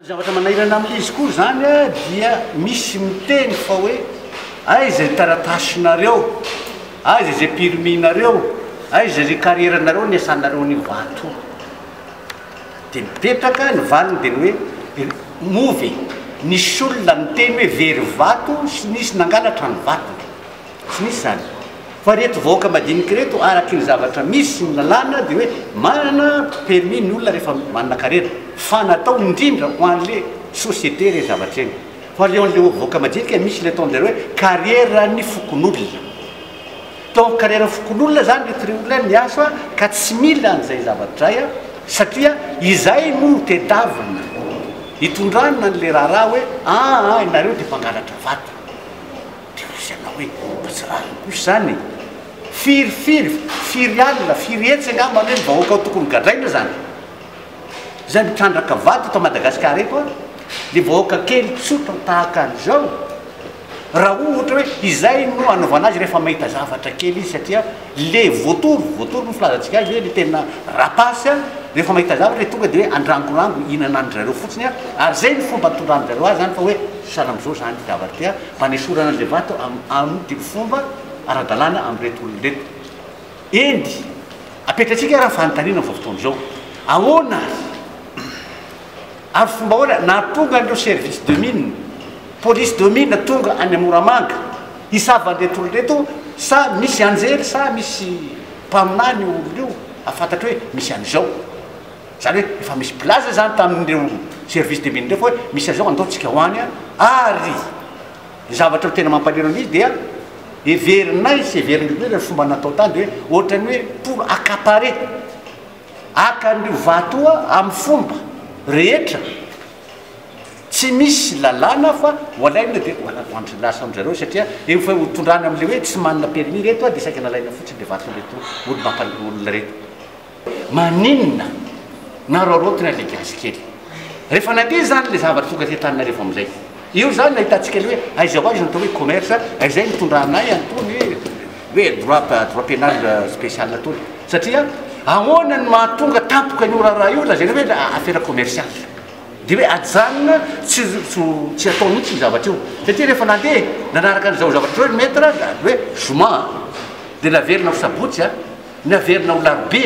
Zavatra manahirana amin'izy koa zany dia misy miteny fa hoe aiza taratasinareo, aiza zay pirminareo, aiza zay karieranareo ny asanareo ny vato. Dia mipetraka ny valiny dia hoe movy nisy olona miteny hoe very vato sy nisy nangalatra ny vato sy nisy zany. Fa reto vahoaka madinika reto araky ny zavatra misy ny lalàna dia hoe manana permis ny olona rehefa manana karera fa natao indrindra ho an'le société re zavatra eny. Fa le an'le vahoaka madinika misy le ataon'jareo hoe kariera ny fokon'olona. Donc kariera fokon'olona zany reto olona miasa ka tsy mila an'izay zavatra zay satria izay no tedavina hitondranina n'le raharaha hoe nareo dia mpangalatra vato. Dia sana hoe kosa zany firy alina firy etsy angamba hoe vahoaka tokony gadraina zany. Zay mitrandraka vato eto Madagasikara eto le vahoaka kely tsotra tahaka an'izao raha ohatra hoe izay no anaovana azy rehefa mahita zavatra kely izy satria le voatoro no filazantsika azy hoe le tena rapasy rehefa mahita zavatra tonga dia hoe andrangorango ihinana an'zareo fotsiny ary zay ny fomba tondranin'zareo azy zany fa hoe sahala am'izao zany zavatra tia mpanesorana le vato amin'ny fomba ara-dalàna amin'reto olona reto. Endy apetratsika raha fanontaniana amin'izao fotoana izao ahoana ary fomba ahoana na tonga an'ireo service de mine police de mine tonga any Moramanga hisavan'reto olona reto sa misy anjery sa misy mpaminany olona io afantatra hoe misy an'izao zany hoe efa misy plaza zany tamin'ireo service de mine reo fa hoe misy an'izao andaotsika ho any ary zavatra tena mampalero an'izy dia heverinay sy heverin'olona fomba natao tany dia hoe ohatrany hoe pour accaparer akan'io vato amin'ny fomba rehetra tsy misy lalàna fa hoalaina dia hoandry lasa amin'zareo satria efa hotondrana amin'le hoe tsy manana permis reto dia saika nalaina fotsiny le vato reto olo mampalolona reto. Maninona na raorotina le gasy kely rehefa naty zany le zavatra tonga tetana rehefa amin'izay io zany nahitantsika le hoe aiza ho azy natao hoe commerce izay mitondranay antony hoe droit pénal spécial atony satria ahoana ny mahatonga tampoka ny oraraha io la zay hoe affaire commerciale dia hoe ajanona tsy atao mihitsy ny zavatra io satria rehefa nandeha nanaraka an'izao zavatra hoe maître hoe zoma dia naverina ho sabotsy naverina ho larobe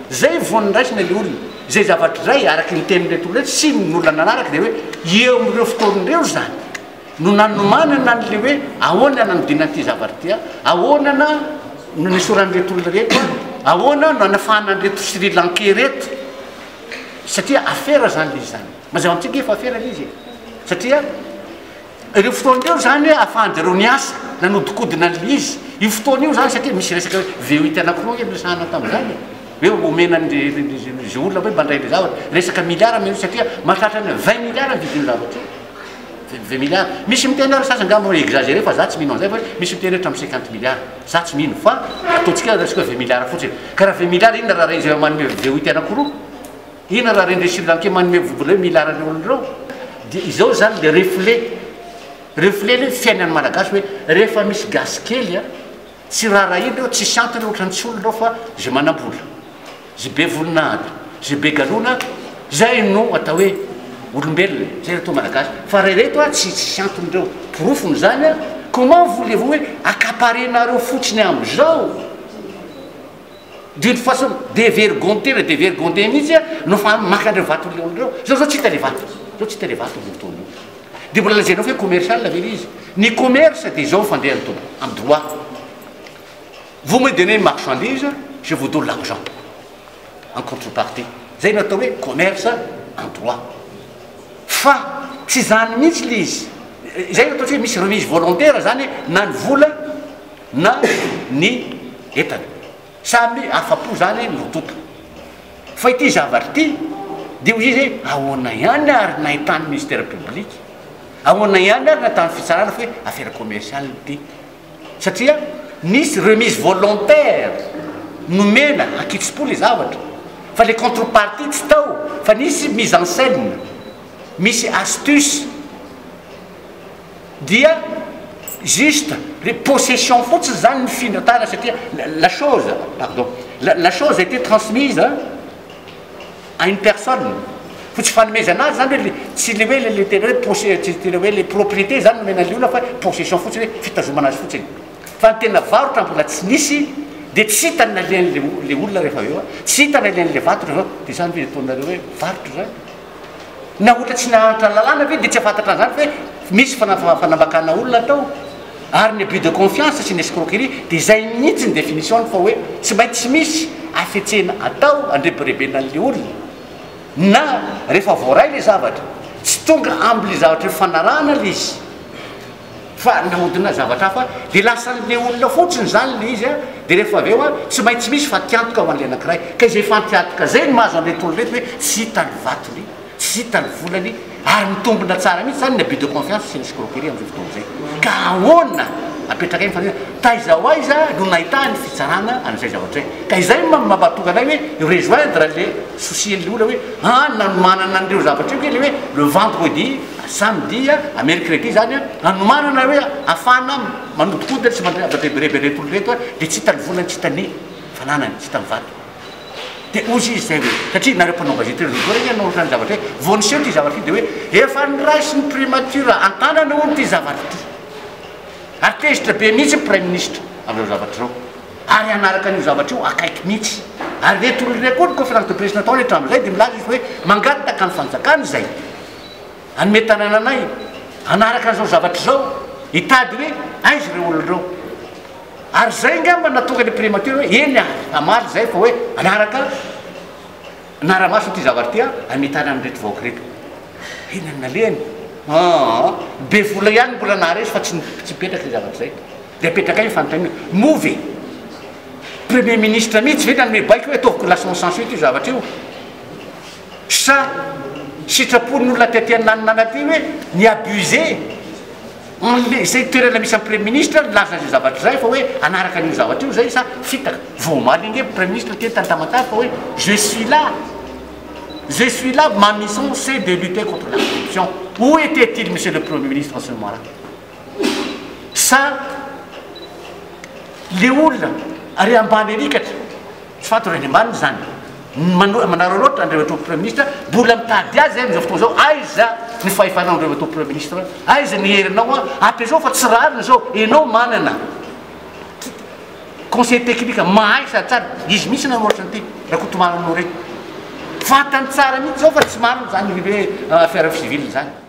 zay vonindraisina le olona zay zavatra zay araky ny tenin'reto olona sy n'olona nanaraka dia hoe eo amin'ireo fotoan'ireo zany no nanomanana n'le hoe ahoana nanodina ty zavatra ty ahoana na no nisoran'reto olona reto ahoana no anafahana an'reto Sri Lankais reto satria affaire zany le izy zany mazava amintsika efa affaire le izy satria ireo fotoan'ireo zany ahafahan'jareo ny asa nanodikodina n'le izy io fotoana io zany satria misy resaka VOIT anankiroa resahana tamin'izany hoe omena zay olona hoe mandray le zavatra resaka milliard mihitsy satria mahatratra ny 20 milliards vidiny zavatra 20 milliards misy miteny ary sasy angamba exagéré fa za tsy mino an'izay fa misy miteny ohatra amin'ny 50 milliards za tsy mino fa ataontsika resaka 20 milliards fotsiny ka raha 20 milliards inona raha izy manome VOIT anankiroa inona raha rendre Sri Lankais manome vola hoe milliard ny olon'ireo dia izao zany le reflet le fiainan'ny malagasy hoe rehefa misy gasy kely tsy raha iny reo tsy santony ohatrany tsy olonreo fa zay manam-bola zay be voninahitra zay be galona zay no atao hoe olombelona zay reto malagasy fa reto tsy santony reo porofony zany comment voulez-vous hoe accaparenareo fotsiny amin'izao d'une façon dévergondée mihitsy no fa makandreo vato le olonreo zao tsy hita le vato zao tsy hita le vato fotoana io dia mbola lazainao fa hoe commercial vely izy ny commerce dia zao fandeha amin'ny droit. Vous me donnez une marchandise, je vous donne l'argent en contrepartie. Zay no atao hoe commerce en droit. Fa tsy zany mihitsy le izy zay no atao hoe misy remise volontaire zany na ny vola na ny entana samy afa-po zany no tota fa ity zavatra ity dia hozy izy ahoana ihany ary nahitany ministère public ahoana ihany ary natany fitsarana fa hoe affaire commerciale ity satria nisy remise volontaire nomena ankitsim-po le zavatra fa le contrepartie tsy tao fa nisy mise en scène misy astuce dia juste le possession fotsiny zany ny finatana satria la chose a été transmise à une personne fotsy fanomezana azy zany hoe tsy le hoe le tena hoe hoe le propriété zany nomena le olona fa possession fotsiny hoe fitazomana azy fotsiny fa ny tena varotra mbola tsy nisy dia tsy hitany nalean'le olona rehefa aveo tsy hitany alean'le vato rehefa dia zany hoe ataonareo hoe varotra zany na olona tsy nahanatra lalàna ve dia tsy afantatra an'izany fa hoe misy fanambakana olona atao ary ny but de confiance sy ny escroquerie dia izay mihitsy ny définition fa hoe tsy maintsy misy afetsena atao andrebirebenan'le olona na rehefa voaray le zavatra tsy tonga amble zavatra fanarahana le izy fa nahodina zavatra hafa dia lasan'le olona fotsiny zany le izy a dia rehefa aveo a tsy maintsy misy fa tiantoka ho an'le anankiray ka izay fantiatoka zay ny mahazo an'le tolo reto hoe tsy hitany vatony tsy hitany volany ary mitombona tsara mihitsy zany ny but de confiance sy ny escroquerie am'izay fotoana zay ka ahoana apetraka iny fanina taizaho aiza no nahitany fitsarana an'izay zavatra zay ka izay mampatoka anay hoe rejoindre le soucien'le olona hoe nanomanana an'ireo zavatra io ke le hoe le vendredi samedi a mercredi zany a nanomanana hoe afana manodikodina tsy mandreberebe retolo reto a dia tsy hitany volany tsy hitany fananany tsy hitany vato dia ozy izy zay hoe satria nareo mpanao gazety regny anao ohatrany zavatra hoe voaniseho ty zavatra ty dia hoe efa nirasy ny primature antanana olo ty zavatra ty ary tezitra be mihitsy premier ministre amin'ireo zavatra zao ary anaraka an'io zavatra io akaiky mihitsy ary retolo rekoa ny conférence de presse natao rehetra amin'izay dia milaza izy hoe mangataka ny fanjakany zay anome tanàna anay anaraka an'izao zavatra zao hitady hoe aizy reo olona reo ary zay ngamba natonga le primature hoe eny amaly zay fa hoe anaraka naramaso ty zavatra ty a amitany amin'reto vahoaka reto eny naleny be vola ihany mbola naharesy fa tsy petraka le zavatra zay dia apetraka iny fanontaniana move premier ministre mihitsy ve nanome baiko hoe ataoviko lason sensuit io zavatra io sa sitrapon'ny olona tiatiananana ty hoe ny abusé zay toerana misy amin'ny premier ministre laza zay zavatra zay fa hoe anaraka an'io zavatra io zay sa fitaka vomaly inge premier ministre ty tantamatary fa hoe je suis là ma mission c'est de lutter contre la corruption où était-il monsieur le premier ministre en ce moment là sa le olona ary ambany erikatra tsy fanto reny ambany zany manaro loatra andreo premier ministre mbola mitady azy zay am'izao fotoana zao aiza ny fahefanao andreo premier ministre aiza ny herinao a apy zao fa tsy rarina zao enao manana conseil technique mahay sady tsara izy misy namoatra ny ty raha kotomananao reto fantany tsara mihitsy zao fa tsy marina zany hoe affaire civile zany